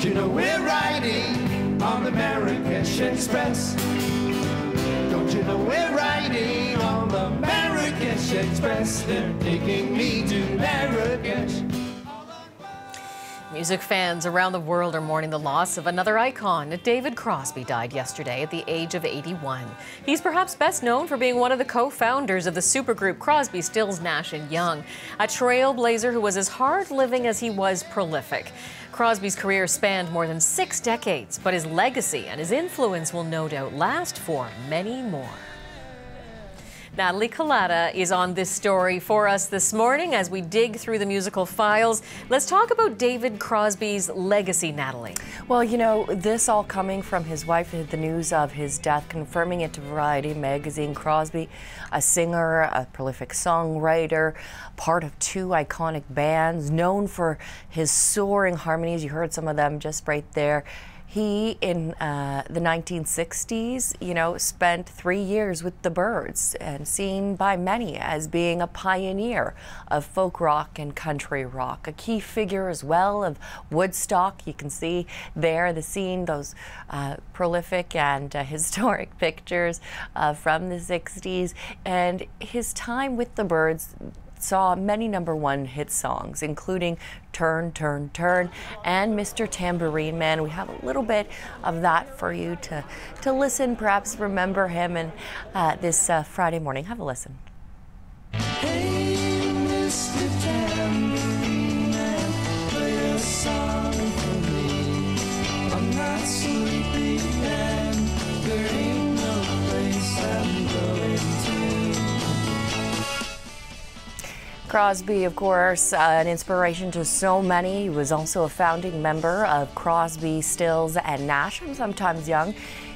Don't you know we're riding on the Marrakesh Express? Don't you know we're riding on the Marrakesh Express? They're taking me to Marrakesh. Music fans around the world are mourning the loss of another icon. David Crosby died yesterday at the age of 81. He's perhaps best known for being one of the co-founders of the supergroup Crosby, Stills, Nash and Young, a trailblazer who was as hard-living as he was prolific. Crosby's career spanned more than 6 decades, but his legacy and his influence will no doubt last for many more. Natalie Collada is on this story for us this morning as we dig through the musical files. Let's talk about David Crosby's legacy, Natalie. Well, you know, this all coming from his wife, the news of his death, confirming it to Variety magazine. Crosby, a singer, a prolific songwriter, part of 2 iconic bands, known for his soaring harmonies. You heard some of them just right there. He, in the 1960s, you know, spent 3 years with the Byrds and seen by many as being a pioneer of folk rock and country rock. A key figure as well of Woodstock. You can see there the scene, those prolific and historic pictures from the 60s. And his time with the Byrds saw many #1 hit songs, including Turn, Turn, Turn and Mr. Tambourine Man. We have a little bit of that for you to listen, perhaps remember him in this Friday morning. Have a listen. Hey, Mr. Tambourine Man, play a song for me. I'm not sleepy and there ain't no place I'm going to. Crosby, of course, an inspiration to so many. He was also a founding member of Crosby, Stills and Nash, and sometimes Young.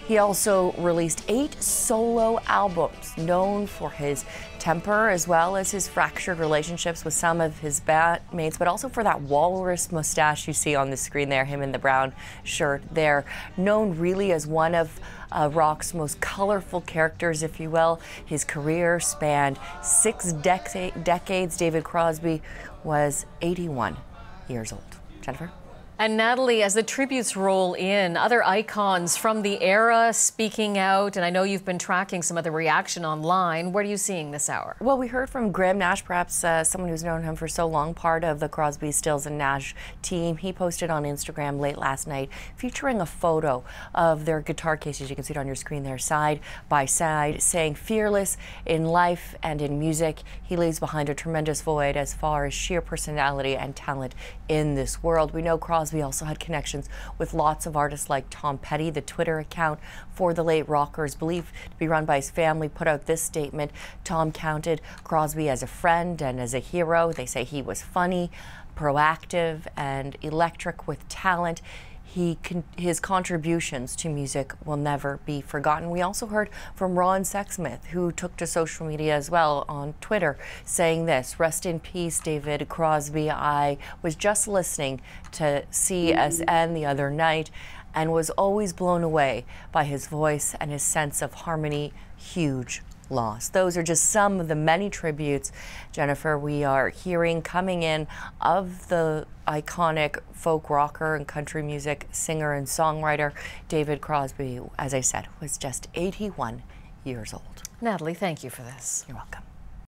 He also released 8 solo albums, known for his temper as well as his fractured relationships with some of his bandmates, but also for that walrus mustache you see on the screen there, him in the brown shirt there. Known really as one of rock's most colorful characters, if you will. His career spanned 6 decades. David Crosby was 81 years old. Jennifer? And Natalie, as the tributes roll in, other icons from the era speaking out, and I know you've been tracking some of the reaction online. What are you seeing this hour? Well, we heard from Graham Nash, perhaps someone who's known him for so long, part of the Crosby, Stills and Nash team. He posted on Instagram late last night featuring a photo of their guitar cases. You can see it on your screen there, side by side, saying, "Fearless in life and in music, he leaves behind a tremendous void as far as sheer personality and talent in this world." We know Crosby also had connections with lots of artists like Tom Petty. The Twitter account for the late rocker is believed to be run by his family, put out this statement. Tom counted Crosby as a friend and as a hero. They say he was funny, proactive, and electric with talent. His contributions to music will never be forgotten. We also heard from Ron Sexsmith, who took to social media as well on Twitter, saying this: "Rest in peace, David Crosby. I was just listening to CSN the other night and was always blown away by his voice and his sense of harmony. Huge loss." Those are just some of the many tributes, Jennifer, we are hearing coming in of the iconic folk rocker and country music singer and songwriter David Crosby. As I said, was just 81 years old. Natalie, thank you for this. You're welcome.